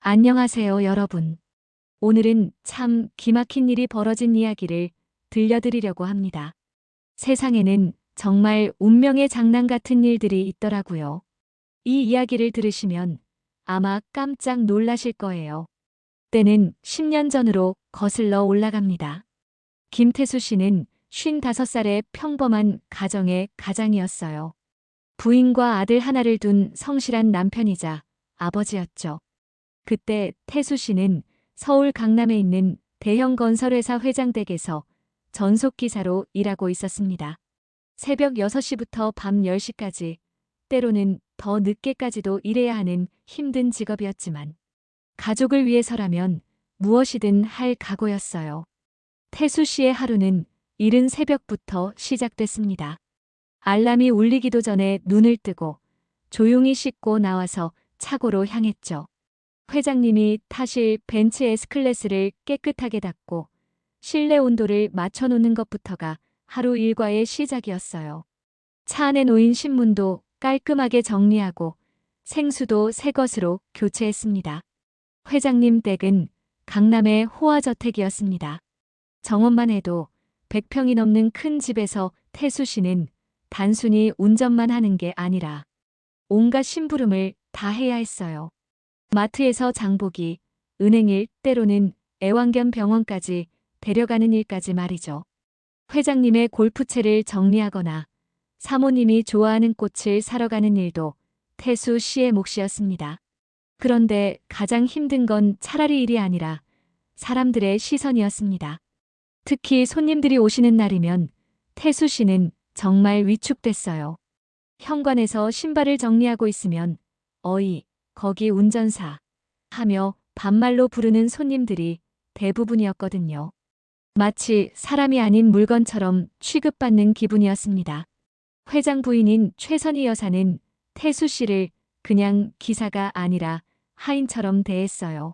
안녕하세요, 여러분. 오늘은 참 기막힌 일이 벌어진 이야기를 들려드리려고 합니다. 세상에는 정말 운명의 장난 같은 일들이 있더라고요. 이 이야기를 들으시면 아마 깜짝 놀라실 거예요. 때는 10년 전으로 거슬러 올라갑니다. 김태수 씨는 55살의 평범한 가정의 가장이었어요. 부인과 아들 하나를 둔 성실한 남편이자 아버지였죠. 그때 태수 씨는 서울 강남에 있는 대형 건설회사 회장댁에서 전속기사로 일하고 있었습니다. 새벽 6시부터 밤 10시까지, 때로는 더 늦게까지도 일해야 하는 힘든 직업이었지만 가족을 위해서라면 무엇이든 할 각오였어요. 태수 씨의 하루는 이른 새벽부터 시작됐습니다. 알람이 울리기도 전에 눈을 뜨고 조용히 씻고 나와서 차고로 향했죠. 회장님이 타실 벤츠 S클래스를 깨끗하게 닦고 실내 온도를 맞춰놓는 것부터가 하루 일과의 시작이었어요. 차 안에 놓인 신문도 깔끔하게 정리하고 생수도 새 것으로 교체했습니다. 회장님 댁은 강남의 호화저택이었습니다. 정원만 해도 100평이 넘는 큰 집에서 태수 씨는 단순히 운전만 하는 게 아니라 온갖 심부름을 다 해야 했어요. 마트에서 장보기, 은행일, 때로는 애완견 병원까지 데려가는 일까지 말이죠. 회장님의 골프채를 정리하거나 사모님이 좋아하는 꽃을 사러 가는 일도 태수 씨의 몫이었습니다. 그런데 가장 힘든 건 차라리 일이 아니라 사람들의 시선이었습니다. 특히 손님들이 오시는 날이면 태수 씨는 정말 위축됐어요. 현관에서 신발을 정리하고 있으면 어이, 거기 운전사 하며 반말로 부르는 손님들이 대부분이었거든요. 마치 사람이 아닌 물건처럼 취급받는 기분이었습니다. 회장 부인인 최선희 여사는 태수 씨를 그냥 기사가 아니라 하인처럼 대했어요.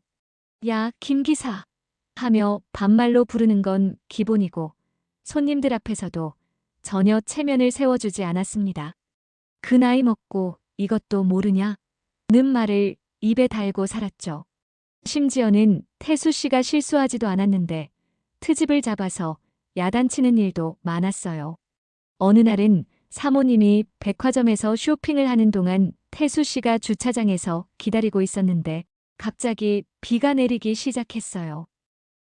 야, 김 기사 하며 반말로 부르는 건 기본이고 손님들 앞에서도 전혀 체면을 세워주지 않았습니다. 그 나이 먹고 이것도 모르냐? 는 말을 입에 달고 살았죠. 심지어는 태수 씨가 실수하지도 않았는데 트집을 잡아서 야단치는 일도 많았어요. 어느 날은 사모님이 백화점에서 쇼핑을 하는 동안 태수 씨가 주차장에서 기다리고 있었는데 갑자기 비가 내리기 시작했어요.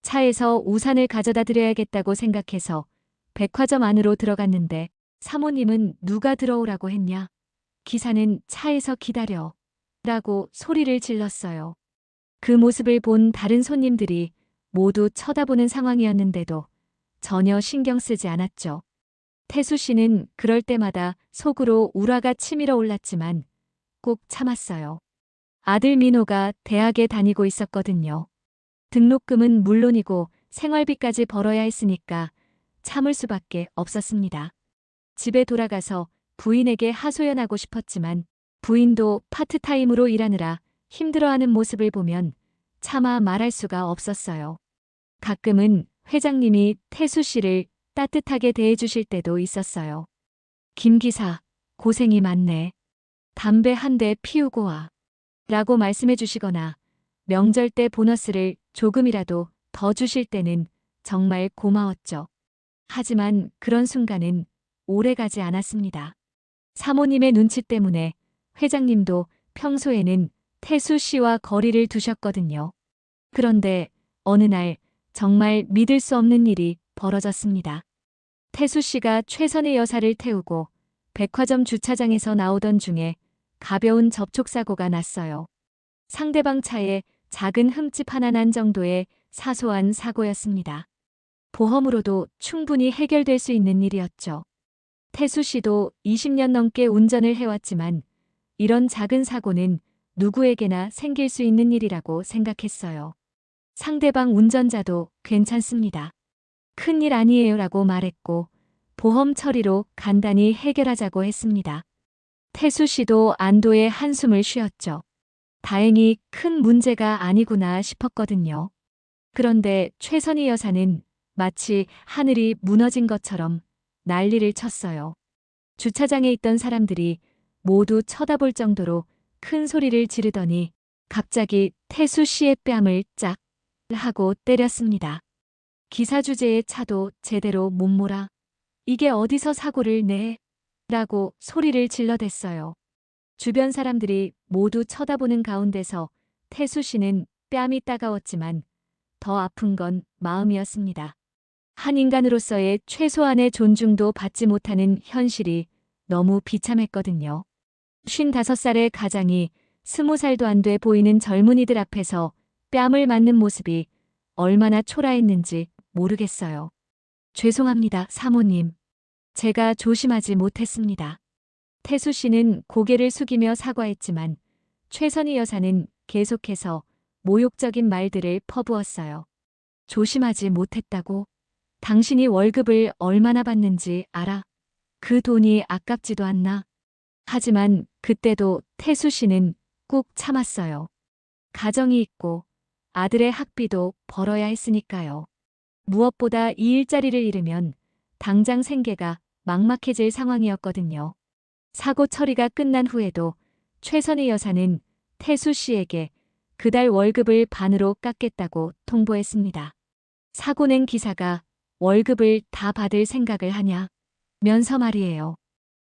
차에서 우산을 가져다 드려야겠다고 생각해서 백화점 안으로 들어갔는데 사모님은 누가 들어오라고 했냐? 기사는 차에서 기다려. 라고 소리를 질렀어요. 그 모습을 본 다른 손님들이 모두 쳐다보는 상황이었는데도 전혀 신경 쓰지 않았죠. 태수 씨는 그럴 때마다 속으로 우라가 치밀어 올랐지만 꼭 참았어요. 아들 민호가 대학에 다니고 있었거든요. 등록금은 물론이고 생활비까지 벌어야 했으니까 참을 수밖에 없었습니다. 집에 돌아가서 부인에게 하소연하고 싶었지만 부인도 파트타임으로 일하느라 힘들어하는 모습을 보면 차마 말할 수가 없었어요. 가끔은 회장님이 태수 씨를 따뜻하게 대해주실 때도 있었어요. 김 기사, 고생이 많네. 담배 한 대 피우고 와. 라고 말씀해 주시거나 명절 때 보너스를 조금이라도 더 주실 때는 정말 고마웠죠. 하지만 그런 순간은 오래가지 않았습니다. 사모님의 눈치 때문에 회장님도 평소에는 태수 씨와 거리를 두셨거든요. 그런데 어느 날 정말 믿을 수 없는 일이 벌어졌습니다. 태수 씨가 최선의 여사를 태우고 백화점 주차장에서 나오던 중에 가벼운 접촉사고가 났어요. 상대방 차에 작은 흠집 하나 난 정도의 사소한 사고였습니다. 보험으로도 충분히 해결될 수 있는 일이었죠. 태수 씨도 20년 넘게 운전을 해왔지만 이런 작은 사고는 누구에게나 생길 수 있는 일이라고 생각했어요. 상대방 운전자도 괜찮습니다. 큰일 아니에요 라고 말했고 보험 처리로 간단히 해결하자고 했습니다. 태수 씨도 안도의 한숨을 쉬었죠. 다행히 큰 문제가 아니구나 싶었거든요. 그런데 최선희 여사는 마치 하늘이 무너진 것처럼 난리를 쳤어요. 주차장에 있던 사람들이 모두 쳐다볼 정도로 큰 소리를 지르더니 갑자기 태수 씨의 뺨을 짝 하고 때렸습니다. 기사 주제의 차도 제대로 못 몰아. 이게 어디서 사고를 내? 라고 소리를 질러댔어요. 주변 사람들이 모두 쳐다보는 가운데서 태수 씨는 뺨이 따가웠지만 더 아픈 건 마음이었습니다. 한 인간으로서의 최소한의 존중도 받지 못하는 현실이 너무 비참했거든요. 55살의 가장이 20살도 안 돼 보이는 젊은이들 앞에서 뺨을 맞는 모습이 얼마나 초라했는지 모르겠어요. 죄송합니다, 사모님. 제가 조심하지 못했습니다. 태수 씨는 고개를 숙이며 사과했지만 최선희 여사는 계속해서 모욕적인 말들을 퍼부었어요. 조심하지 못했다고? 당신이 월급을 얼마나 받는지 알아? 그 돈이 아깝지도 않나? 하지만 그때도 태수 씨는 꾹 참았어요. 가정이 있고 아들의 학비도 벌어야 했으니까요. 무엇보다 이 일자리를 잃으면 당장 생계가 막막해질 상황이었거든요. 사고 처리가 끝난 후에도 최선희 여사는 태수 씨에게 그달 월급을 반으로 깎겠다고 통보했습니다. 사고 낸 기사가 월급을 다 받을 생각을 하냐? 면서 말이에요.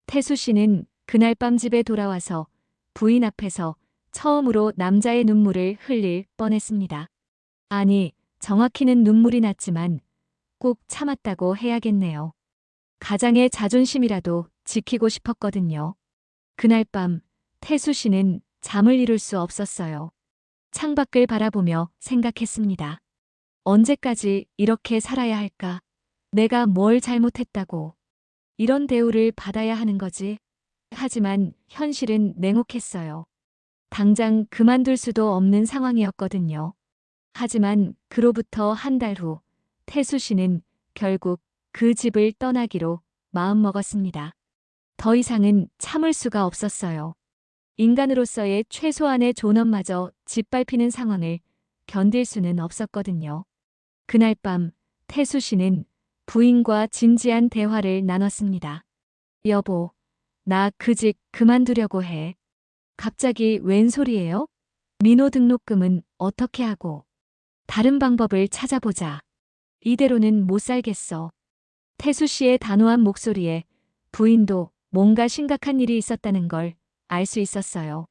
태수 씨는 그날 밤 집에 돌아와서 부인 앞에서 처음으로 남자의 눈물을 흘릴 뻔했습니다. 아니, 정확히는 눈물이 났지만 꼭 참았다고 해야겠네요. 가장의 자존심이라도 지키고 싶었거든요. 그날 밤 태수 씨는 잠을 이룰 수 없었어요. 창밖을 바라보며 생각했습니다. 언제까지 이렇게 살아야 할까? 내가 뭘 잘못했다고 이런 대우를 받아야 하는 거지? 하지만 현실은 냉혹했어요. 당장 그만둘 수도 없는 상황이었거든요. 하지만 그로부터 한 달 후 태수 씨는 결국 그 집을 떠나기로 마음먹었습니다. 더 이상은 참을 수가 없었어요. 인간으로서의 최소한의 존엄마저 짓밟히는 상황을 견딜 수는 없었거든요. 그날 밤 태수 씨는 부인과 진지한 대화를 나눴습니다. 여보, 나 그 집 그만두려고 해. 갑자기 웬 소리예요? 민호 등록금은 어떻게 하고? 다른 방법을 찾아보자. 이대로는 못 살겠어. 태수 씨의 단호한 목소리에 부인도 뭔가 심각한 일이 있었다는 걸 알 수 있었어요.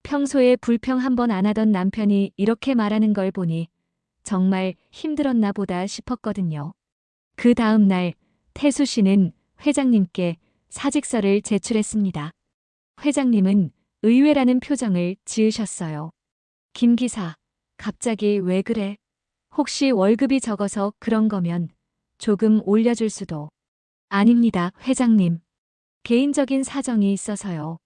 평소에 불평 한 번 안 하던 남편이 이렇게 말하는 걸 보니 정말 힘들었나 보다 싶었거든요. 그 다음 날 태수 씨는 회장님께 사직서를 제출했습니다. 회장님은 의외라는 표정을 지으셨어요. 김 기사, 갑자기 왜 그래? 혹시 월급이 적어서 그런 거면 조금 올려줄 수도. 아닙니다, 회장님. 개인적인 사정이 있어서요.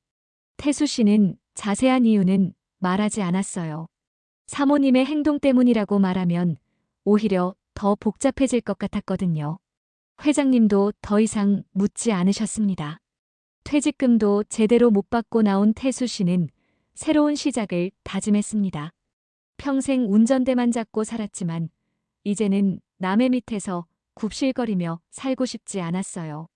태수 씨는 자세한 이유는 말하지 않았어요. 사모님의 행동 때문이라고 말하면 오히려 더 복잡해질 것 같았거든요. 회장님도 더 이상 묻지 않으셨습니다. 퇴직금도 제대로 못 받고 나온 태수 씨는 새로운 시작을 다짐했습니다. 평생 운전대만 잡고 살았지만 이제는 남의 밑에서 굽실거리며 살고 싶지 않았어요.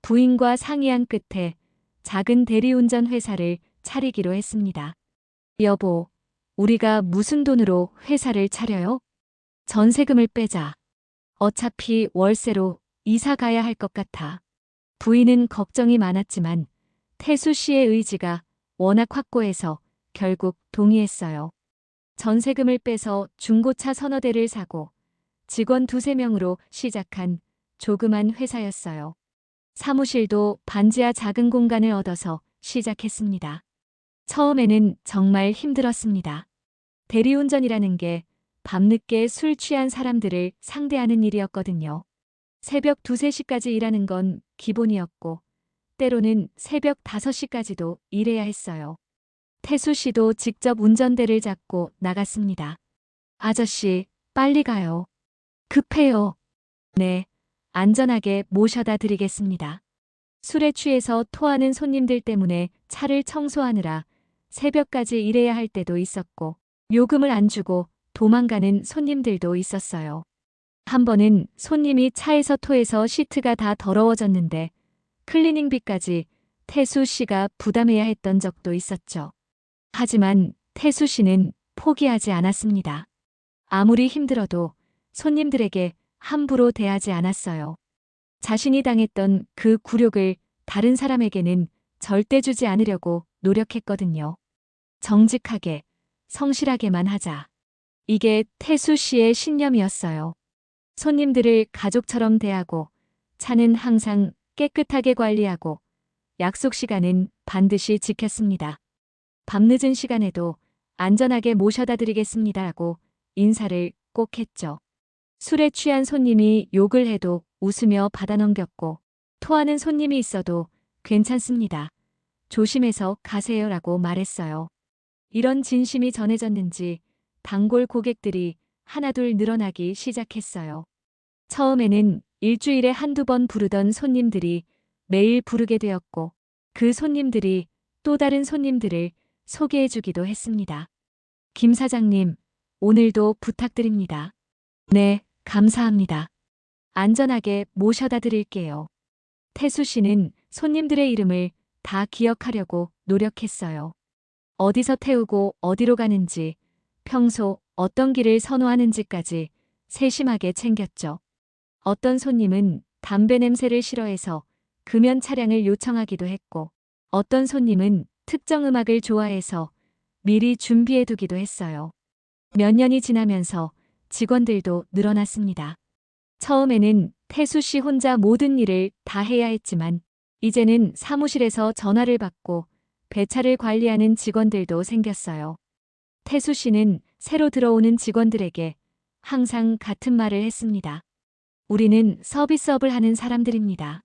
부인과 상의한 끝에 작은 대리운전 회사를 차리기로 했습니다. 여보, 우리가 무슨 돈으로 회사를 차려요? 전세금을 빼자. 어차피 월세로 이사 가야 할 것 같아. 부인은 걱정이 많았지만 태수 씨의 의지가 워낙 확고해서 결국 동의했어요. 전세금을 빼서 중고차 서너 대를 사고 직원 2~3명으로 시작한 조그만 회사였어요. 사무실도 반지하 작은 공간을 얻어서 시작했습니다. 처음에는 정말 힘들었습니다. 대리운전이라는 게 밤늦게 술 취한 사람들을 상대하는 일이었거든요. 새벽 2~3시까지 일하는 건 기본이었고 때로는 새벽 5시까지도 일해야 했어요. 태수 씨도 직접 운전대를 잡고 나갔습니다. 아저씨, 빨리 가요. 급해요. 네, 안전하게 모셔다 드리겠습니다. 술에 취해서 토하는 손님들 때문에 차를 청소하느라 새벽까지 일해야 할 때도 있었고 요금을 안 주고 도망가는 손님들도 있었어요. 한 번은 손님이 차에서 토해서 시트가 다 더러워졌는데 클리닝비까지 태수 씨가 부담해야 했던 적도 있었죠. 하지만 태수 씨는 포기하지 않았습니다. 아무리 힘들어도 손님들에게 함부로 대하지 않았어요. 자신이 당했던 그 굴욕을 다른 사람에게는 절대 주지 않으려고 노력했거든요. 정직하게, 성실하게만 하자. 이게 태수 씨의 신념이었어요. 손님들을 가족처럼 대하고, 차는 항상 깨끗하게 관리하고, 약속 시간은 반드시 지켰습니다. 밤늦은 시간에도 안전하게 모셔다 드리겠습니다라고 인사를 꼭 했죠. 술에 취한 손님이 욕을 해도 웃으며 받아넘겼고, 토하는 손님이 있어도 괜찮습니다. 조심해서 가세요라고 말했어요. 이런 진심이 전해졌는지 단골 고객들이 하나둘 늘어나기 시작했어요. 처음에는 일주일에 한두 번 부르던 손님들이 매일 부르게 되었고, 그 손님들이 또 다른 손님들을 소개해주기도 했습니다. 김 사장님, 오늘도 부탁드립니다. 네, 감사합니다. 안전하게 모셔다 드릴게요. 태수 씨는 손님들의 이름을 다 기억하려고 노력했어요. 어디서 태우고 어디로 가는지, 평소 어떤 길을 선호하는지까지 세심하게 챙겼죠. 어떤 손님은 담배 냄새를 싫어해서 금연 차량을 요청하기도 했고, 어떤 손님은 특정 음악을 좋아해서 미리 준비해두기도 했어요. 몇 년이 지나면서 직원들도 늘어났습니다. 처음에는 태수 씨 혼자 모든 일을 다 해야 했지만, 이제는 사무실에서 전화를 받고 배차를 관리하는 직원들도 생겼어요. 태수 씨는 새로 들어오는 직원들에게 항상 같은 말을 했습니다. 우리는 서비스업을 하는 사람들입니다.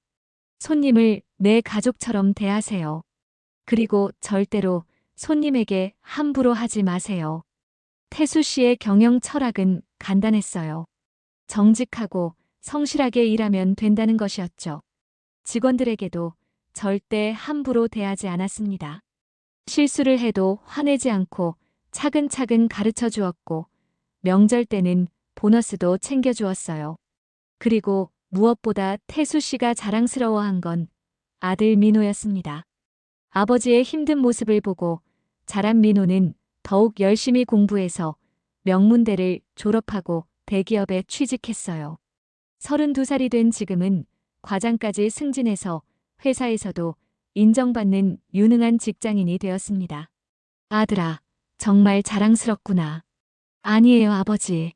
손님을 내 가족처럼 대하세요. 그리고 절대로 손님에게 함부로 하지 마세요. 태수 씨의 경영 철학은 간단했어요. 정직하고 성실하게 일하면 된다는 것이었죠. 직원들에게도 절대 함부로 대하지 않았습니다. 실수를 해도 화내지 않고 차근차근 가르쳐 주었고, 명절 때는 보너스도 챙겨 주었어요. 그리고 무엇보다 태수 씨가 자랑스러워한 건 아들 민호였습니다. 아버지의 힘든 모습을 보고 자란 민호는 더욱 열심히 공부해서 명문대를 졸업하고 대기업에 취직했어요. 32살이 된 지금은 과장까지 승진해서 회사에서도 인정받는 유능한 직장인이 되었습니다. 아들아, 정말 자랑스럽구나. 아니에요, 아버지.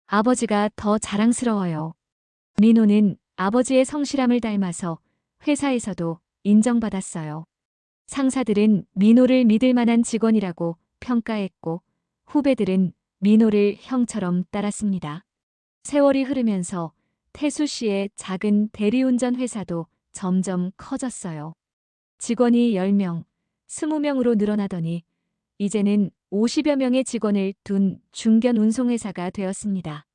아버지가 더 자랑스러워요. 민호는 아버지의 성실함을 닮아서 회사에서도 인정받았어요. 상사들은 민호를 믿을 만한 직원이라고 평가했고, 후배들은 민호를 형처럼 따랐습니다. 세월이 흐르면서 태수 씨의 작은 대리운전 회사도 점점 커졌어요. 직원이 10명, 20명으로 늘어나더니 이제는 50여 명의 직원을 둔 중견 운송회사가 되었습니다.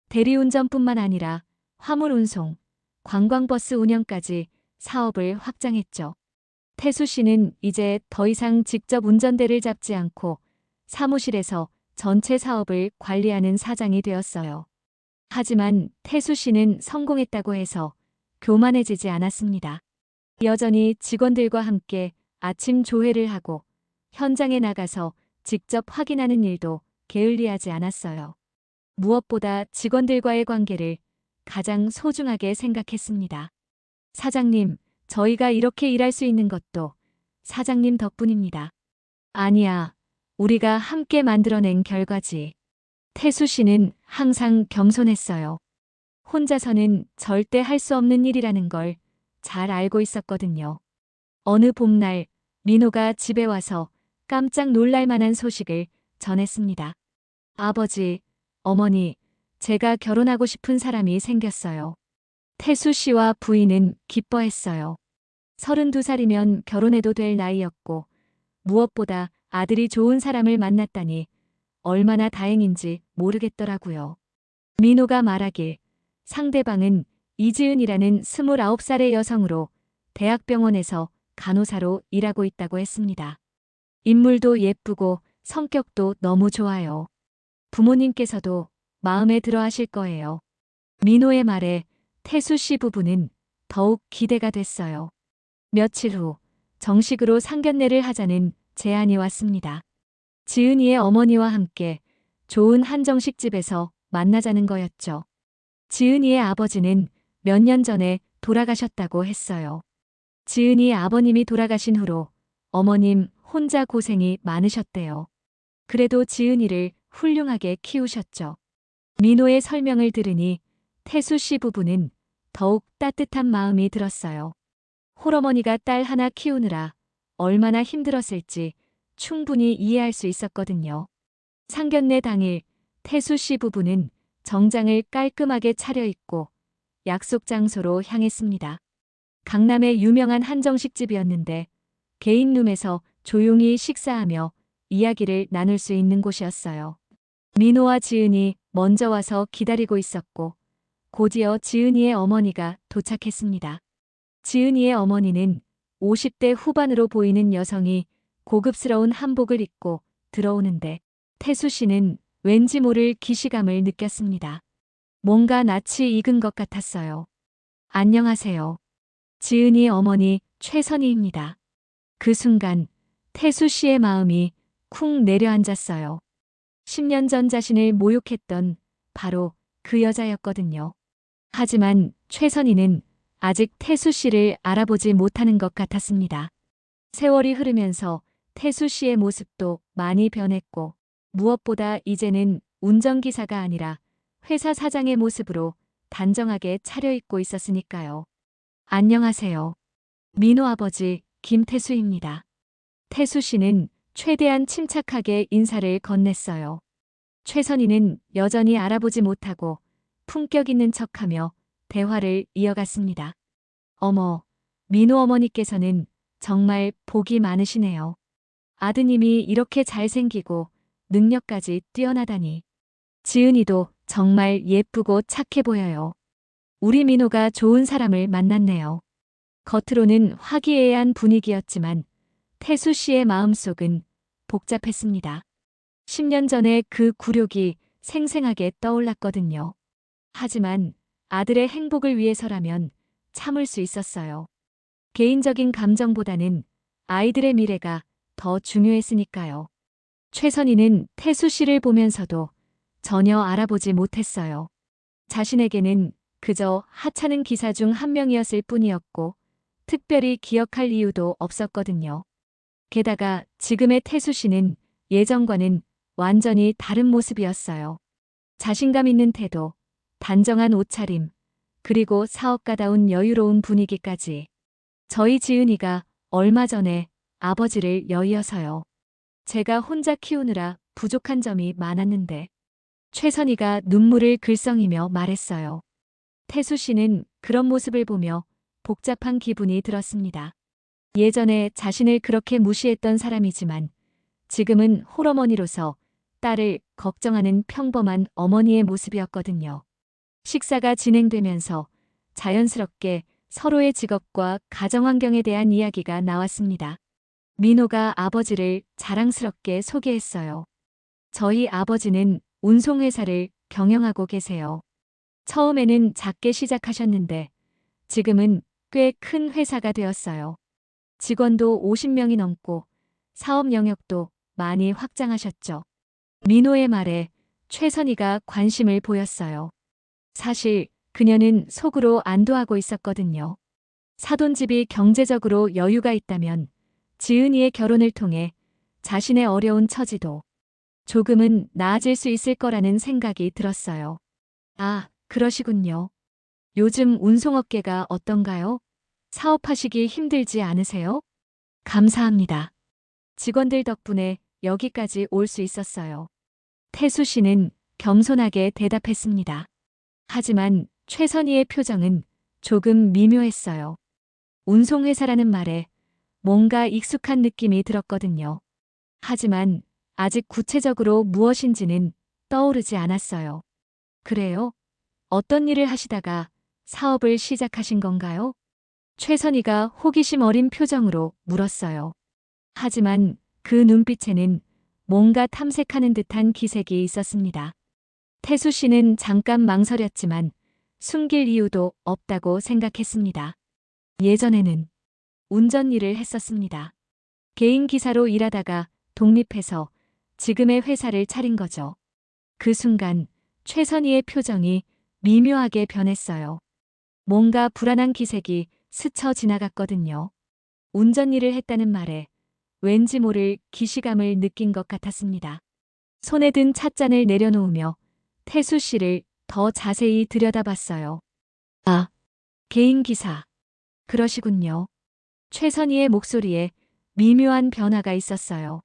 대리운전뿐만 아니라 화물운송, 관광버스 운영까지 사업을 확장했죠. 태수 씨는 이제 더 이상 직접 운전대를 잡지 않고 사무실에서 전체 사업을 관리하는 사장이 되었어요. 하지만 태수 씨는 성공했다고 해서 교만해지지 않았습니다. 여전히 직원들과 함께 아침 조회를 하고 현장에 나가서 직접 확인하는 일도 게을리하지 않았어요. 무엇보다 직원들과의 관계를 가장 소중하게 생각했습니다. 사장님, 저희가 이렇게 일할 수 있는 것도 사장님 덕분입니다. 아니야, 우리가 함께 만들어낸 결과지. 태수 씨는 항상 겸손했어요. 혼자서는 절대 할 수 없는 일이라는 걸 잘 알고 있었거든요. 어느 봄날 민호가 집에 와서 깜짝 놀랄 만한 소식을 전했습니다. 아버지, 어머니, 제가 결혼하고 싶은 사람이 생겼어요. 태수 씨와 부인은 기뻐했어요. 32살이면 결혼해도 될 나이였고, 무엇보다 아들이 좋은 사람을 만났다니 얼마나 다행인지 모르겠더라고요. 민호가 말하길 상대방은 이지은이라는 29살의 여성으로 대학병원에서 간호사로 일하고 있다고 했습니다. 인물도 예쁘고 성격도 너무 좋아요. 부모님께서도 마음에 들어 하실 거예요. 민호의 말에 태수 씨 부부는 더욱 기대가 됐어요. 며칠 후 정식으로 상견례를 하자는 제안이 왔습니다. 지은이의 어머니와 함께 좋은 한정식 집에서 만나자는 거였죠. 지은이의 아버지는 몇 년 전에 돌아가셨다고 했어요. 지은이 아버님이 돌아가신 후로 어머님 혼자 고생이 많으셨대요. 그래도 지은이를 훌륭하게 키우셨죠. 민호의 설명을 들으니 태수 씨 부부는 더욱 따뜻한 마음이 들었어요. 홀어머니가 딸 하나 키우느라 얼마나 힘들었을지 충분히 이해할 수 있었거든요. 상견례 당일 태수 씨 부부는 정장을 깔끔하게 차려입고 약속 장소로 향했습니다. 강남의 유명한 한정식집이었는데 개인 룸에서 조용히 식사하며 이야기를 나눌 수 있는 곳이었어요. 민호와 지은이 먼저 와서 기다리고 있었고 곧이어 지은이의 어머니가 도착했습니다. 지은이의 어머니는 50대 후반으로 보이는 여성이 고급스러운 한복을 입고 들어오는데 태수 씨는 왠지 모를 기시감을 느꼈습니다. 뭔가 낯이 익은 것 같았어요. 안녕하세요. 지은이 어머니 최선희입니다. 그 순간 태수 씨의 마음이 쿵 내려앉았어요. 10년 전 자신을 모욕했던 바로 그 여자였거든요. 하지만 최선희는 아직 태수 씨를 알아보지 못하는 것 같았습니다. 세월이 흐르면서 태수 씨의 모습도 많이 변했고 무엇보다 이제는 운전기사가 아니라 회사 사장의 모습으로 단정하게 차려입고 있었으니까요. 안녕하세요. 민호 아버지 김태수입니다. 태수 씨는 최대한 침착하게 인사를 건넸어요. 최선희는 여전히 알아보지 못하고 품격 있는 척하며 대화를 이어갔습니다. 어머, 민호 어머니께서는 정말 복이 많으시네요. 아드님이 이렇게 잘생기고 능력까지 뛰어나다니. 지은이도 정말 예쁘고 착해 보여요. 우리 민호가 좋은 사람을 만났네요. 겉으로는 화기애애한 분위기였지만 태수 씨의 마음속은 복잡했습니다. 10년 전에 그 굴욕이 생생하게 떠올랐거든요. 하지만 아들의 행복을 위해서라면 참을 수 있었어요. 개인적인 감정보다는 아이들의 미래가 더 중요했으니까요. 최선희는 태수 씨를 보면서도 전혀 알아보지 못했어요. 자신에게는 그저 하찮은 기사 중 한 명이었을 뿐이었고 특별히 기억할 이유도 없었거든요. 게다가 지금의 태수 씨는 예전과는 완전히 다른 모습이었어요. 자신감 있는 태도, 단정한 옷차림, 그리고 사업가다운 여유로운 분위기까지. 저희 지은이가 얼마 전에 아버지를 여의어서요. 제가 혼자 키우느라 부족한 점이 많았는데 최선희가 눈물을 글썽이며 말했어요. 태수 씨는 그런 모습을 보며 복잡한 기분이 들었습니다. 예전에 자신을 그렇게 무시했던 사람이지만 지금은 홀어머니로서 딸을 걱정하는 평범한 어머니의 모습이었거든요. 식사가 진행되면서 자연스럽게 서로의 직업과 가정환경에 대한 이야기가 나왔습니다. 민호가 아버지를 자랑스럽게 소개했어요. 저희 아버지는 운송회사를 경영하고 계세요. 처음에는 작게 시작하셨는데 지금은 꽤 큰 회사가 되었어요. 직원도 50명이 넘고 사업 영역도 많이 확장하셨죠. 민호의 말에 최선희가 관심을 보였어요. 사실 그녀는 속으로 안도하고 있었거든요. 사돈집이 경제적으로 여유가 있다면 지은이의 결혼을 통해 자신의 어려운 처지도 조금은 나아질 수 있을 거라는 생각이 들었어요. 아, 그러시군요. 요즘 운송업계가 어떤가요? 사업하시기 힘들지 않으세요? 감사합니다. 직원들 덕분에 여기까지 올 수 있었어요. 태수 씨는 겸손하게 대답했습니다. 하지만 최선희의 표정은 조금 미묘했어요. 운송회사라는 말에 뭔가 익숙한 느낌이 들었거든요. 하지만 아직 구체적으로 무엇인지는 떠오르지 않았어요. 그래요? 어떤 일을 하시다가 사업을 시작하신 건가요? 최선희가 호기심 어린 표정으로 물었어요. 하지만 그 눈빛에는 뭔가 탐색하는 듯한 기색이 있었습니다. 태수 씨는 잠깐 망설였지만 숨길 이유도 없다고 생각했습니다. 예전에는 운전 일을 했었습니다. 개인 기사로 일하다가 독립해서 지금의 회사를 차린 거죠. 그 순간 최선희의 표정이 미묘하게 변했어요. 뭔가 불안한 기색이 스쳐 지나갔거든요. 운전 일을 했다는 말에 왠지 모를 기시감을 느낀 것 같았습니다. 손에 든 찻잔을 내려놓으며 태수 씨를 더 자세히 들여다봤어요. 아, 개인 기사. 그러시군요. 최선희의 목소리에 미묘한 변화가 있었어요.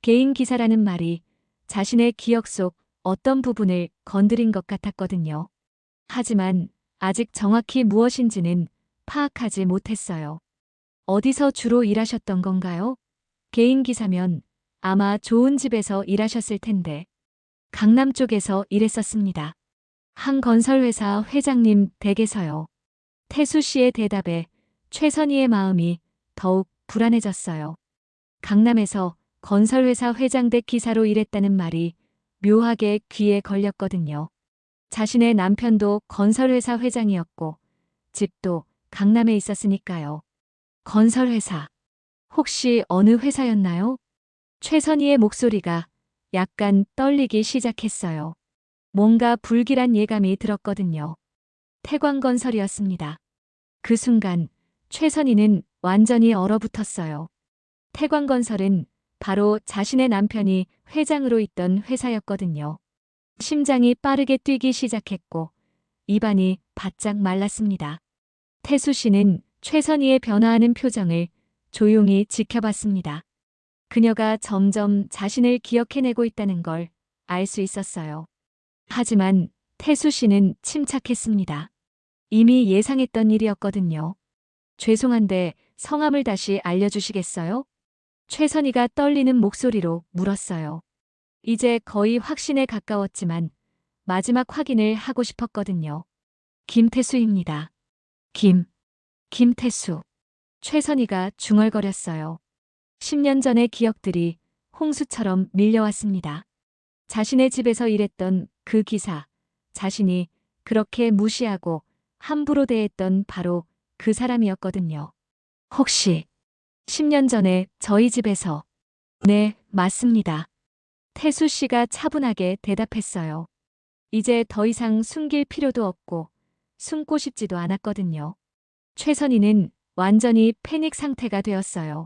개인 기사라는 말이 자신의 기억 속 어떤 부분을 건드린 것 같았거든요. 하지만 아직 정확히 무엇인지는 파악하지 못했어요. 어디서 주로 일하셨던 건가요? 개인 기사면 아마 좋은 집에서 일하셨을 텐데. 강남 쪽에서 일했었습니다. 한 건설회사 회장님 댁에서요. 태수 씨의 대답에 최선희의 마음이 더욱 불안해졌어요. 강남에서 건설회사 회장 댁 기사로 일했다는 말이 묘하게 귀에 걸렸거든요. 자신의 남편도 건설회사 회장이었고 집도 강남에 있었으니까요. 건설회사. 혹시 어느 회사였나요? 최선희의 목소리가 약간 떨리기 시작했어요. 뭔가 불길한 예감이 들었거든요. 태광건설이었습니다. 그 순간 최선희는 완전히 얼어붙었어요. 태광건설은 바로 자신의 남편이 회장으로 있던 회사였거든요. 심장이 빠르게 뛰기 시작했고 입안이 바짝 말랐습니다. 태수 씨는 최선희의 변화하는 표정을 조용히 지켜봤습니다. 그녀가 점점 자신을 기억해내고 있다는 걸 알 수 있었어요. 하지만 태수 씨는 침착했습니다. 이미 예상했던 일이었거든요. 죄송한데 성함을 다시 알려주시겠어요? 최선희가 떨리는 목소리로 물었어요. 이제 거의 확신에 가까웠지만 마지막 확인을 하고 싶었거든요. 김태수입니다. 김태수. 최선희가 중얼거렸어요. 10년 전의 기억들이 홍수처럼 밀려왔습니다. 자신의 집에서 일했던 그 기사, 자신이 그렇게 무시하고 함부로 대했던 바로 그 사람이었거든요. 혹시 10년 전에 저희 집에서? 네, 맞습니다. 태수 씨가 차분하게 대답했어요. 이제 더 이상 숨길 필요도 없고 숨고 싶지도 않았거든요. 최선희는 완전히 패닉 상태가 되었어요.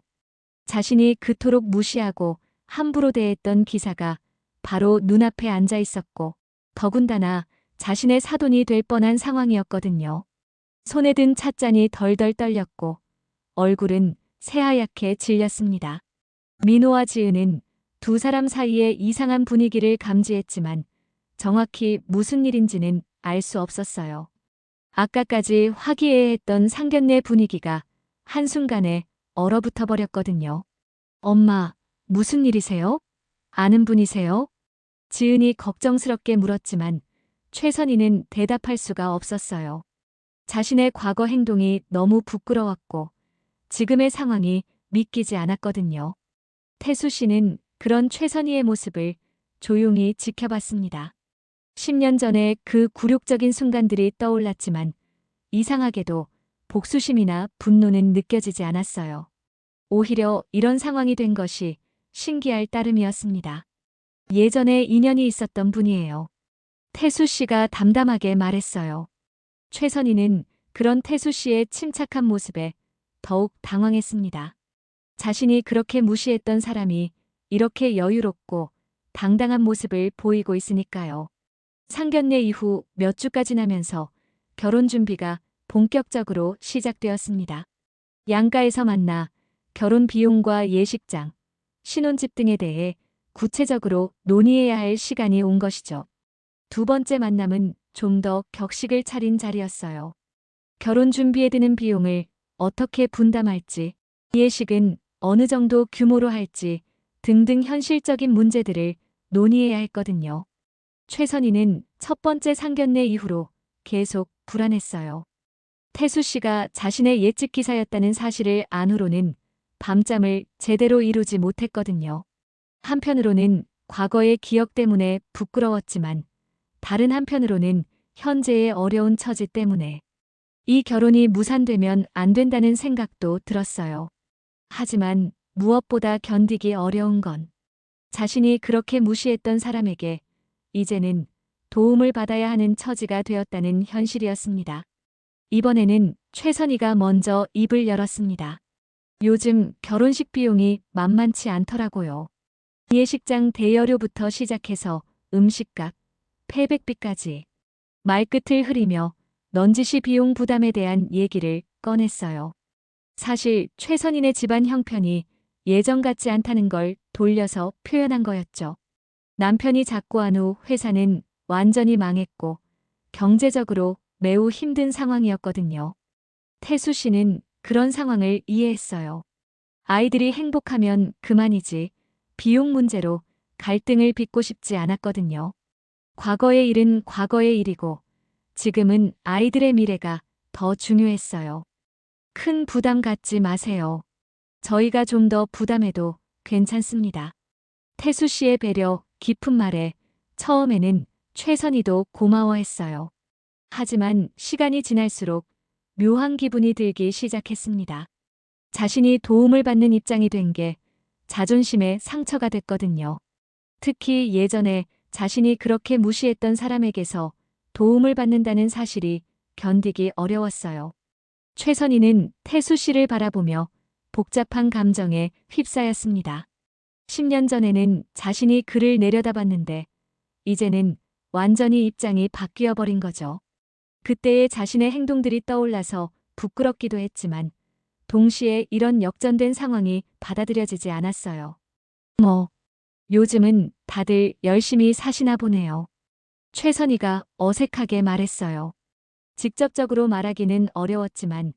자신이 그토록 무시하고 함부로 대했던 기사가 바로 눈앞에 앉아 있었고 더군다나 자신의 사돈이 될 뻔한 상황이었거든요. 손에 든 찻잔이 덜덜 떨렸고 얼굴은 새하얗게 질렸습니다. 민호와 지은은 두 사람 사이의 이상한 분위기를 감지했지만 정확히 무슨 일인지는 알 수 없었어요. 아까까지 화기애애했던 상견례 분위기가 한순간에 얼어붙어 버렸거든요. 엄마, 무슨 일이세요? 아는 분이세요? 지은이 걱정스럽게 물었지만 최선희는 대답할 수가 없었어요. 자신의 과거 행동이 너무 부끄러웠고 지금의 상황이 믿기지 않았거든요. 태수 씨는 그런 최선희의 모습을 조용히 지켜봤습니다. 10년 전에 그 굴욕적인 순간들이 떠올랐지만 이상하게도 복수심이나 분노는 느껴지지 않았어요. 오히려 이런 상황이 된 것이 신기할 따름이었습니다. 예전에 인연이 있었던 분이에요. 태수 씨가 담담하게 말했어요. 최선희는 그런 태수 씨의 침착한 모습에 더욱 당황했습니다. 자신이 그렇게 무시했던 사람이 이렇게 여유롭고 당당한 모습을 보이고 있으니까요. 상견례 이후 몇 주가 지나면서 결혼 준비가 본격적으로 시작되었습니다. 양가에서 만나 결혼 비용과 예식장, 신혼집 등에 대해 구체적으로 논의해야 할 시간이 온 것이죠. 두 번째 만남은 좀 더 격식을 차린 자리였어요. 결혼 준비에 드는 비용을 어떻게 분담할지, 예식은 어느 정도 규모로 할지 등등 현실적인 문제들을 논의해야 했거든요. 최선희는 첫 번째 상견례 이후로 계속 불안했어요. 태수 씨가 자신의 예측 기사였다는 사실을 안 후로는 밤잠을 제대로 이루지 못했거든요. 한편으로는 과거의 기억 때문에 부끄러웠지만 다른 한편으로는 현재의 어려운 처지 때문에 이 결혼이 무산되면 안 된다는 생각도 들었어요. 하지만 무엇보다 견디기 어려운 건 자신이 그렇게 무시했던 사람에게 이제는 도움을 받아야 하는 처지가 되었다는 현실이었습니다. 이번에는 최선희가 먼저 입을 열었습니다. 요즘 결혼식 비용이 만만치 않더라고요. 예식장 대여료부터 시작해서 음식값, 패백비까지 말끝을 흐리며 넌지시 비용 부담에 대한 얘기를 꺼냈어요. 사실 최선인의 집안 형편이 예전 같지 않다는 걸 돌려서 표현한 거였죠. 남편이 잡고 한 후 회사는 완전히 망했고 경제적으로 매우 힘든 상황이었거든요. 태수 씨는 그런 상황을 이해했어요. 아이들이 행복하면 그만이지 비용 문제로 갈등을 빚고 싶지 않았거든요. 과거의 일은 과거의 일이고 지금은 아이들의 미래가 더 중요했어요. 큰 부담 갖지 마세요. 저희가 좀 더 부담해도 괜찮습니다. 태수 씨의 배려, 깊은 말에 처음에는 최선희도 고마워했어요. 하지만 시간이 지날수록 묘한 기분이 들기 시작했습니다. 자신이 도움을 받는 입장이 된 게 자존심에 상처가 됐거든요. 특히 예전에 자신이 그렇게 무시했던 사람에게서 도움을 받는다는 사실이 견디기 어려웠어요. 최선희는 태수 씨를 바라보며 복잡한 감정에 휩싸였습니다. 10년 전에는 자신이 그를 내려다봤는데 이제는 완전히 입장이 바뀌어 버린 거죠. 그때의 자신의 행동들이 떠올라서 부끄럽기도 했지만 동시에 이런 역전된 상황이 받아들여지지 않았어요. 요즘은 다들 열심히 사시나 보네요. 최선희가 어색하게 말했어요. 직접적으로 말하기는 어려웠지만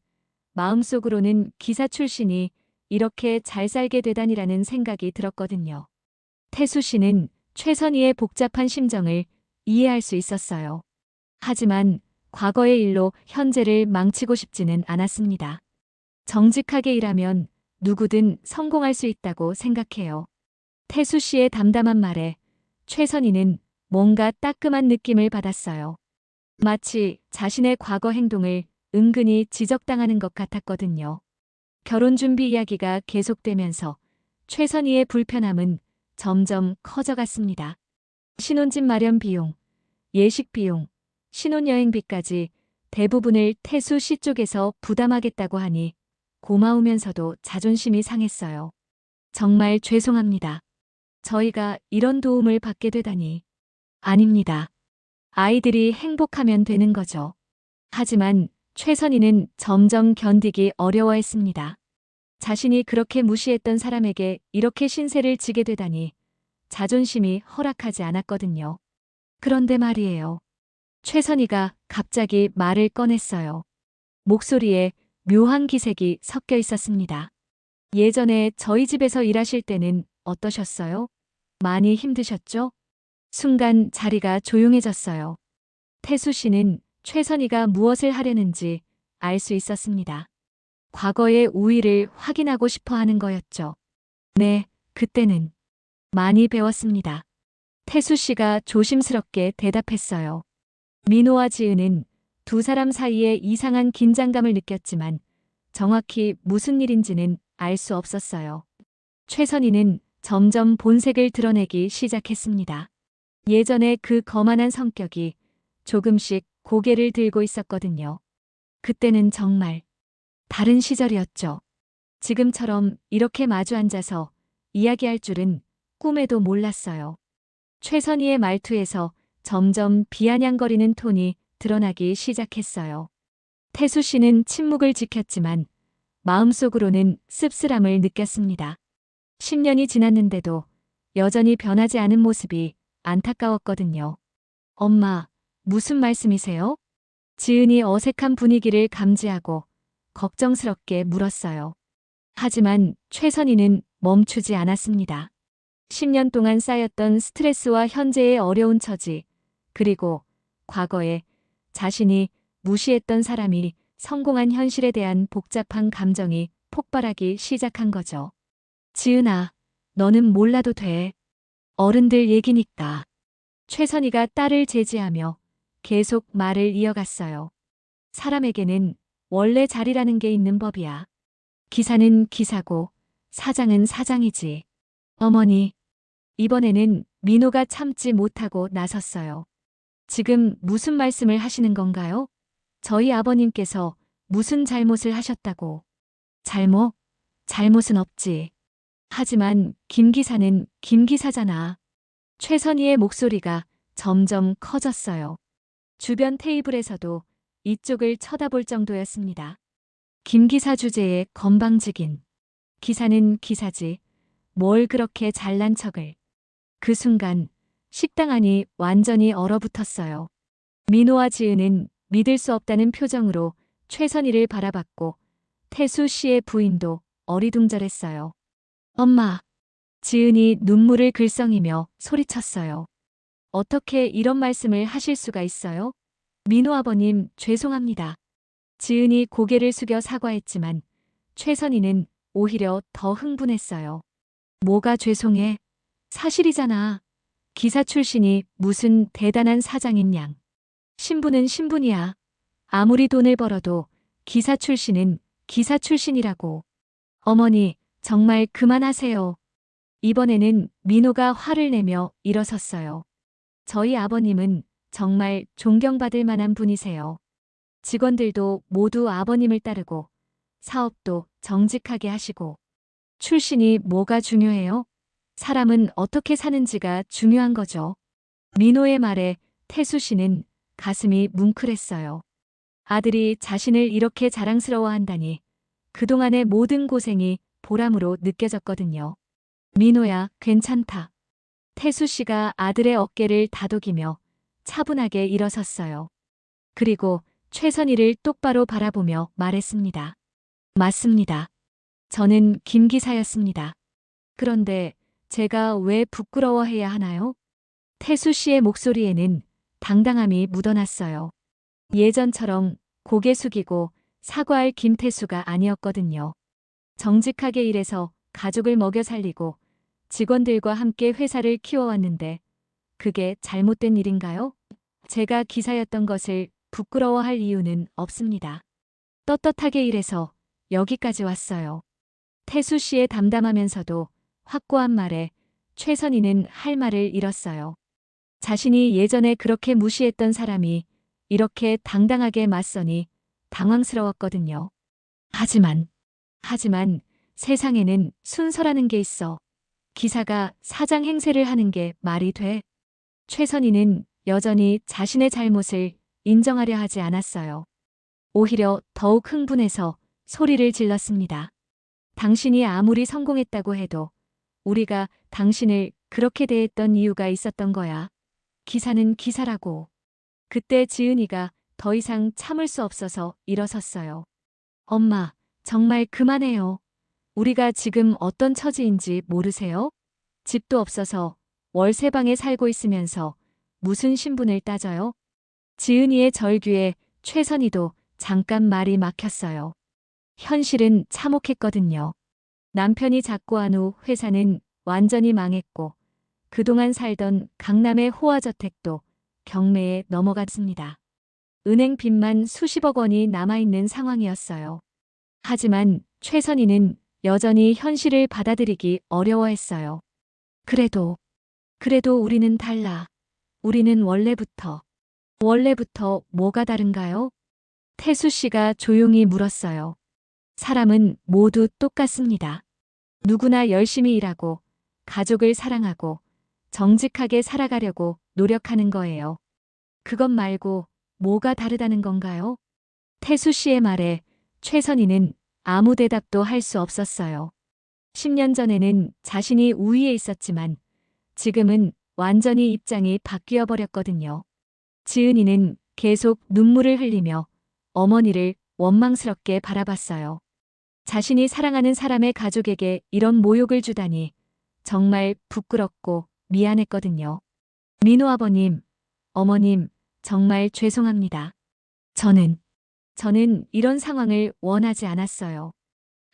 마음속으로는 기사 출신이 이렇게 잘 살게 되다니라는 생각이 들었거든요. 태수 씨는 최선희의 복잡한 심정을 이해할 수 있었어요. 하지만 과거의 일로 현재를 망치고 싶지는 않았습니다. 정직하게 일하면 누구든 성공할 수 있다고 생각해요. 태수 씨의 담담한 말에 최선희는 뭔가 따끔한 느낌을 받았어요. 마치 자신의 과거 행동을 은근히 지적당하는 것 같았거든요. 결혼 준비 이야기가 계속되면서 최선희의 불편함은 점점 커져갔습니다. 신혼집 마련 비용, 예식 비용, 신혼여행비까지 대부분을 태수 씨 쪽에서 부담하겠다고 하니 고마우면서도 자존심이 상했어요. 정말 죄송합니다. 저희가 이런 도움을 받게 되다니. 아닙니다. 아이들이 행복하면 되는 거죠. 하지만 최선희는 점점 견디기 어려워했습니다. 자신이 그렇게 무시했던 사람에게 이렇게 신세를 지게 되다니 자존심이 허락하지 않았거든요. 그런데 말이에요. 최선희가 갑자기 말을 꺼냈어요. 목소리에 묘한 기색이 섞여 있었습니다. 예전에 저희 집에서 일하실 때는 어떠셨어요? 많이 힘드셨죠? 순간 자리가 조용해졌어요. 태수 씨는 최선희가 무엇을 하려는지 알 수 있었습니다. 과거의 우위를 확인하고 싶어 하는 거였죠. 네, 그때는 많이 배웠습니다. 태수 씨가 조심스럽게 대답했어요. 민호와 지은은 두 사람 사이에 이상한 긴장감을 느꼈지만 정확히 무슨 일인지는 알 수 없었어요. 최선희는 점점 본색을 드러내기 시작했습니다. 예전에 그 거만한 성격이 조금씩 고개를 들고 있었거든요. 그때는 정말 다른 시절이었죠. 지금처럼 이렇게 마주 앉아서 이야기할 줄은 꿈에도 몰랐어요. 최선희의 말투에서 점점 비아냥거리는 톤이 드러나기 시작했어요. 태수 씨는 침묵을 지켰지만 마음속으로는 씁쓸함을 느꼈습니다. 10년이 지났는데도 여전히 변하지 않은 모습이 안타까웠거든요. 엄마, 무슨 말씀이세요? 지은이 어색한 분위기를 감지하고 걱정스럽게 물었어요. 하지만 최선희는 멈추지 않았습니다. 10년 동안 쌓였던 스트레스와 현재의 어려운 처지, 그리고 과거에 자신이 무시했던 사람이 성공한 현실에 대한 복잡한 감정이 폭발하기 시작한 거죠. 지은아, 너는 몰라도 돼. 어른들 얘기니까. 최선희가 딸을 제지하며 계속 말을 이어갔어요. 사람에게는 원래 자리라는 게 있는 법이야. 기사는 기사고 사장은 사장이지. 어머니, 이번에는 민호가 참지 못하고 나섰어요. 지금 무슨 말씀을 하시는 건가요? 저희 아버님께서 무슨 잘못을 하셨다고? 잘못은 없지. 하지만 김 기사는 김 기사잖아. 최선희의 목소리가 점점 커졌어요. 주변 테이블에서도 이쪽을 쳐다볼 정도였습니다. 김 기사 주제에 건방지긴. 기사는 기사지. 뭘 그렇게 잘난 척을. 그 순간 식당 안이 완전히 얼어붙었어요. 민호와 지은은 믿을 수 없다는 표정으로 최선희를 바라봤고 태수 씨의 부인도 어리둥절했어요. 엄마. 지은이 눈물을 글썽이며 소리쳤어요. 어떻게 이런 말씀을 하실 수가 있어요? 민호 아버님 죄송합니다. 지은이 고개를 숙여 사과했지만 최선희는 오히려 더 흥분했어요. 뭐가 죄송해? 사실이잖아. 기사 출신이 무슨 대단한 사장인 양. 신분은 신분이야. 아무리 돈을 벌어도 기사 출신은 기사 출신이라고. 어머니, 정말 그만하세요. 이번에는 민호가 화를 내며 일어섰어요. 저희 아버님은 정말 존경받을 만한 분이세요. 직원들도 모두 아버님을 따르고 사업도 정직하게 하시고 출신이 뭐가 중요해요? 사람은 어떻게 사는지가 중요한 거죠. 민호의 말에 태수 씨는 가슴이 뭉클했어요. 아들이 자신을 이렇게 자랑스러워한다니 그동안의 모든 고생이 보람으로 느껴졌거든요. 민호야, 괜찮다. 태수 씨가 아들의 어깨를 다독이며 차분하게 일어섰어요. 그리고 최선희를 똑바로 바라보며 말했습니다. 맞습니다. 저는 김 기사였습니다. 그런데 제가 왜 부끄러워해야 하나요? 태수 씨의 목소리에는 당당함이 묻어났어요. 예전처럼 고개 숙이고 사과할 김태수가 아니었거든요. 정직하게 일해서 가족을 먹여 살리고 직원들과 함께 회사를 키워왔는데 그게 잘못된 일인가요? 제가 기사였던 것을 부끄러워할 이유는 없습니다. 떳떳하게 일해서 여기까지 왔어요. 태수 씨의 담담하면서도 확고한 말에 최선희는 할 말을 잃었어요. 자신이 예전에 그렇게 무시했던 사람이 이렇게 당당하게 맞서니 당황스러웠거든요. 하지만 세상에는 순서라는 게 있어. 기사가 사장 행세를 하는 게 말이 돼? 최선희는 여전히 자신의 잘못을 인정하려 하지 않았어요. 오히려 더욱 흥분해서 소리를 질렀습니다. 당신이 아무리 성공했다고 해도 우리가 당신을 그렇게 대했던 이유가 있었던 거야. 기사는 기사라고. 그때 지은이가 더 이상 참을 수 없어서 일어섰어요. 엄마, 정말 그만해요. 우리가 지금 어떤 처지인지 모르세요? 집도 없어서 월세방에 살고 있으면서 무슨 신분을 따져요? 지은이의 절규에 최선희도 잠깐 말이 막혔어요. 현실은 참혹했거든요. 남편이 작고한 후 회사는 완전히 망했고 그동안 살던 강남의 호화저택도 경매에 넘어갔습니다. 은행 빚만 수십억 원이 남아있는 상황이었어요. 하지만 최선희는 여전히 현실을 받아들이기 어려워했어요. 그래도 우리는 달라. 우리는 원래부터 뭐가 다른가요? 태수 씨가 조용히 물었어요. 사람은 모두 똑같습니다. 누구나 열심히 일하고 가족을 사랑하고 정직하게 살아가려고 노력하는 거예요. 그것 말고 뭐가 다르다는 건가요? 태수 씨의 말에 최선희는 아무 대답도 할 수 없었어요. 10년 전에는 자신이 우위에 있었지만 지금은 완전히 입장이 바뀌어 버렸거든요. 지은이는 계속 눈물을 흘리며 어머니를 원망스럽게 바라봤어요. 자신이 사랑하는 사람의 가족에게 이런 모욕을 주다니 정말 부끄럽고 미안했거든요. 민호 아버님, 어머님, 정말 죄송합니다. 저는 이런 상황을 원하지 않았어요.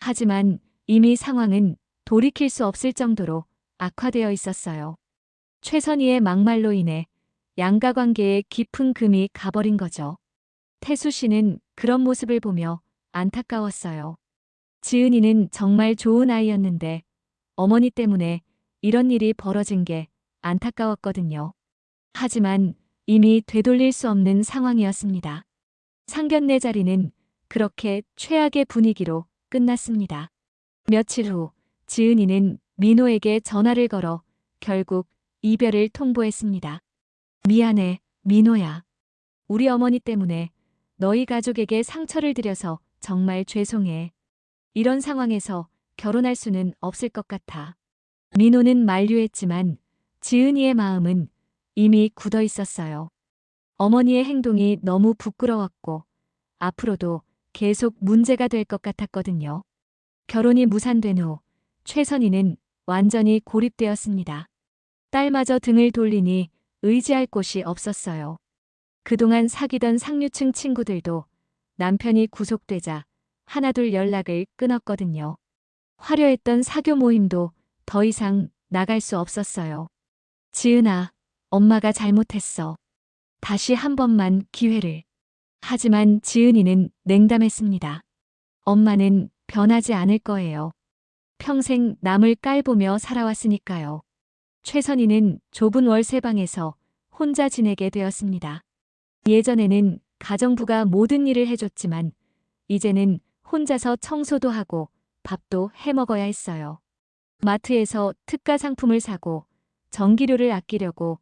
하지만 이미 상황은 돌이킬 수 없을 정도로 악화되어 있었어요. 최선희의 막말로 인해 양가 관계에 깊은 금이 가버린 거죠. 태수 씨는 그런 모습을 보며 안타까웠어요. 지은이는 정말 좋은 아이였는데 어머니 때문에 이런 일이 벌어진 게 안타까웠거든요. 하지만 이미 되돌릴 수 없는 상황이었습니다. 상견례 자리는 그렇게 최악의 분위기로 끝났습니다. 며칠 후 지은이는 민호에게 전화를 걸어 결국 이별을 통보했습니다. 미안해, 민호야. 우리 어머니 때문에 너희 가족에게 상처를 드려서 정말 죄송해. 이런 상황에서 결혼할 수는 없을 것 같아. 민호는 만류했지만 지은이의 마음은 이미 굳어 있었어요. 어머니의 행동이 너무 부끄러웠고 앞으로도 계속 문제가 될 것 같았거든요. 결혼이 무산된 후 최선희는 완전히 고립되었습니다. 딸마저 등을 돌리니 의지할 곳이 없었어요. 그동안 사귀던 상류층 친구들도 남편이 구속되자 하나둘 연락을 끊었거든요. 화려했던 사교 모임도 더 이상 나갈 수 없었어요. 지은아, 엄마가 잘못했어. 다시 한 번만 기회를. 하지만 지은이는 냉담했습니다. 엄마는 변하지 않을 거예요. 평생 남을 깔보며 살아왔으니까요. 최선희는 좁은 월세방에서 혼자 지내게 되었습니다. 예전에는 가정부가 모든 일을 해줬지만 이제는 혼자서 청소도 하고 밥도 해먹어야 했어요. 마트에서 특가 상품을 사고 전기료를 아끼려고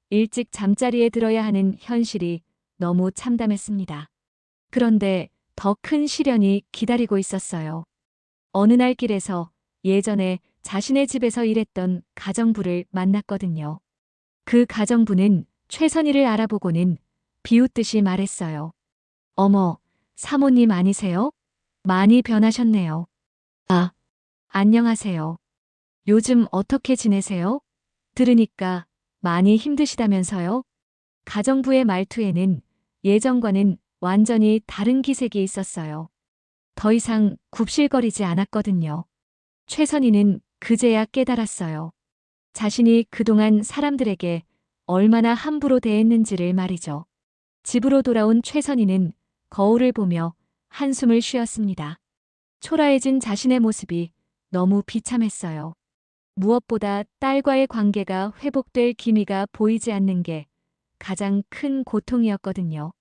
일찍 잠자리에 들어야 하는 현실이 너무 참담했습니다. 그런데 더 큰 시련이 기다리고 있었어요. 어느 날 길에서 예전에 자신의 집에서 일했던 가정부를 만났거든요. 그 가정부는 최선희를 알아보고는 비웃듯이 말했어요. 어머, 사모님 아니세요? 많이 변하셨네요. 아, 안녕하세요. 요즘 어떻게 지내세요? 들으니까 많이 힘드시다면서요? 가정부의 말투에는 예전과는 완전히 다른 기색이 있었어요. 더 이상 굽실거리지 않았거든요. 최선희는 그제야 깨달았어요. 자신이 그동안 사람들에게 얼마나 함부로 대했는지를 말이죠. 집으로 돌아온 최선희는 거울을 보며 한숨을 쉬었습니다. 초라해진 자신의 모습이 너무 비참했어요. 무엇보다 딸과의 관계가 회복될 기미가 보이지 않는 게 가장 큰 고통이었거든요.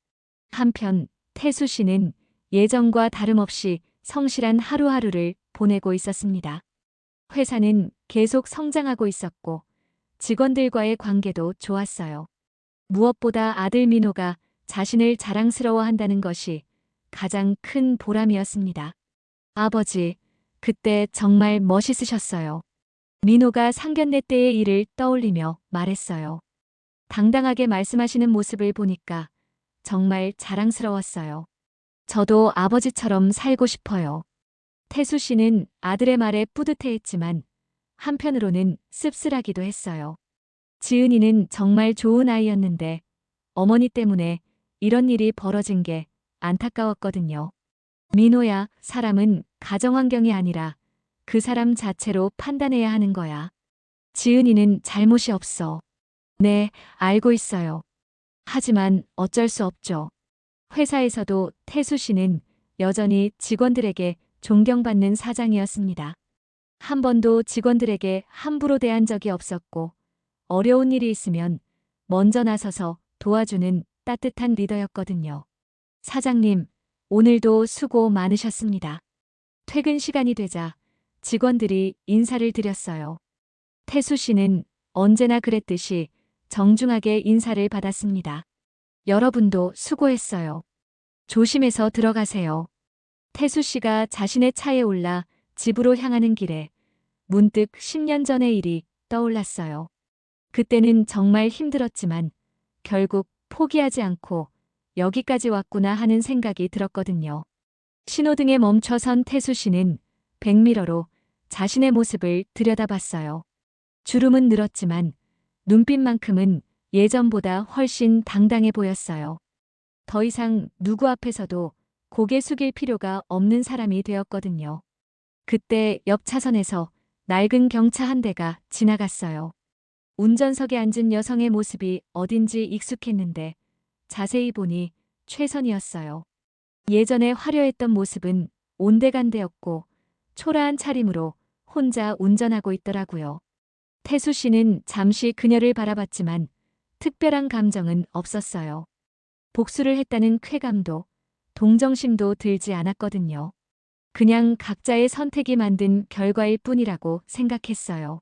한편 태수 씨는 예전과 다름없이 성실한 하루하루를 보내고 있었습니다. 회사는 계속 성장하고 있었고 직원들과의 관계도 좋았어요. 무엇보다 아들 민호가 자신을 자랑스러워한다는 것이 가장 큰 보람이었습니다. 아버지, 그때 정말 멋있으셨어요. 민호가 상견례 때의 일을 떠올리며 말했어요. 당당하게 말씀하시는 모습을 보니까 정말 자랑스러웠어요. 저도 아버지처럼 살고 싶어요. 태수 씨는 아들의 말에 뿌듯해했지만 한편으로는 씁쓸하기도 했어요. 지은이는 정말 좋은 아이였는데 어머니 때문에 이런 일이 벌어진 게 안타까웠거든요. 민호야, 사람은 가정환경이 아니라 그 사람 자체로 판단해야 하는 거야. 지은이는 잘못이 없어. 네, 알고 있어요. 하지만 어쩔 수 없죠. 회사에서도 태수 씨는 여전히 직원들에게 존경받는 사장이었습니다. 한 번도 직원들에게 함부로 대한 적이 없었고 어려운 일이 있으면 먼저 나서서 도와주는 따뜻한 리더였거든요. 사장님, 오늘도 수고 많으셨습니다. 퇴근 시간이 되자 직원들이 인사를 드렸어요. 태수 씨는 언제나 그랬듯이 정중하게 인사를 받았습니다. 여러분도 수고했어요. 조심해서 들어가세요. 태수 씨가 자신의 차에 올라 집으로 향하는 길에 문득 10년 전의 일이 떠올랐어요. 그때는 정말 힘들었지만 결국 포기하지 않고 여기까지 왔구나 하는 생각이 들었거든요. 신호등에 멈춰선 태수 씨는 백미러로 자신의 모습을 들여다봤어요. 주름은 늘었지만 눈빛만큼은 예전보다 훨씬 당당해 보였어요. 더 이상 누구 앞에서도 고개 숙일 필요가 없는 사람이 되었거든요. 그때 옆 차선에서 낡은 경차 한 대가 지나갔어요. 운전석에 앉은 여성의 모습이 어딘지 익숙했는데 자세히 보니 최선이었어요. 예전에 화려했던 모습은 온데간데였고 초라한 차림으로 혼자 운전하고 있더라고요. 태수 씨는 잠시 그녀를 바라봤지만 특별한 감정은 없었어요. 복수를 했다는 쾌감도 동정심도 들지 않았거든요. 그냥 각자의 선택이 만든 결과일 뿐이라고 생각했어요.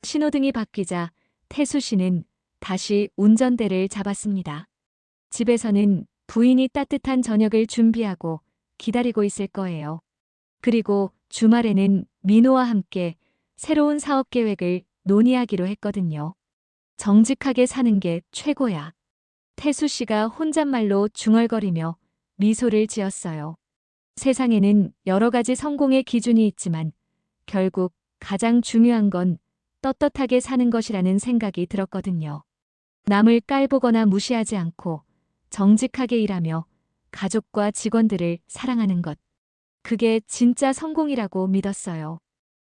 신호등이 바뀌자 태수 씨는 다시 운전대를 잡았습니다. 집에서는 부인이 따뜻한 저녁을 준비하고 기다리고 있을 거예요. 그리고 주말에는 민호와 함께 새로운 사업 계획을 논의하기로 했거든요. 정직하게 사는 게 최고야. 태수 씨가 혼잣말로 중얼거리며 미소를 지었어요. 세상에는 여러 가지 성공의 기준이 있지만 결국 가장 중요한 건 떳떳하게 사는 것이라는 생각이 들었거든요. 남을 깔보거나 무시하지 않고 정직하게 일하며 가족과 직원들을 사랑하는 것. 그게 진짜 성공이라고 믿었어요.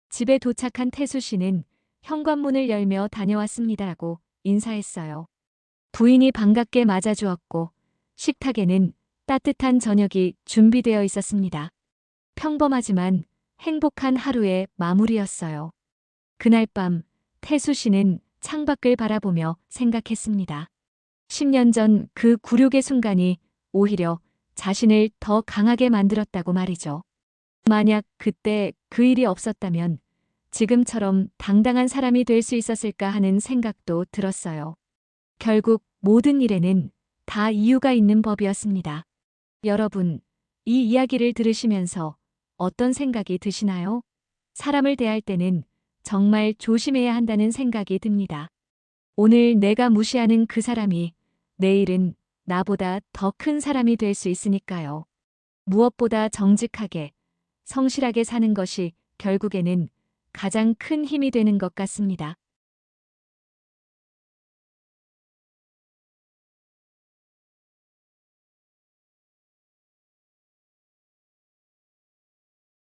집에 도착한 태수 씨는 현관문을 열며 다녀왔습니다라고 인사했어요. 부인이 반갑게 맞아주었고 식탁에는 따뜻한 저녁이 준비되어 있었습니다. 평범하지만 행복한 하루의 마무리였어요. 그날 밤 태수 씨는 창밖을 바라보며 생각했습니다. 10년 전 그 굴욕의 순간이 오히려 자신을 더 강하게 만들었다고 말이죠. 만약 그때 그 일이 없었다면 지금처럼 당당한 사람이 될 수 있었을까 하는 생각도 들었어요. 결국 모든 일에는 다 이유가 있는 법이었습니다. 여러분, 이 이야기를 들으시면서 어떤 생각이 드시나요? 사람을 대할 때는 정말 조심해야 한다는 생각이 듭니다. 오늘 내가 무시하는 그 사람이 내일은 나보다 더 큰 사람이 될 수 있으니까요. 무엇보다 정직하게, 성실하게 사는 것이 결국에는 가장 큰 힘이 되는 것 같습니다.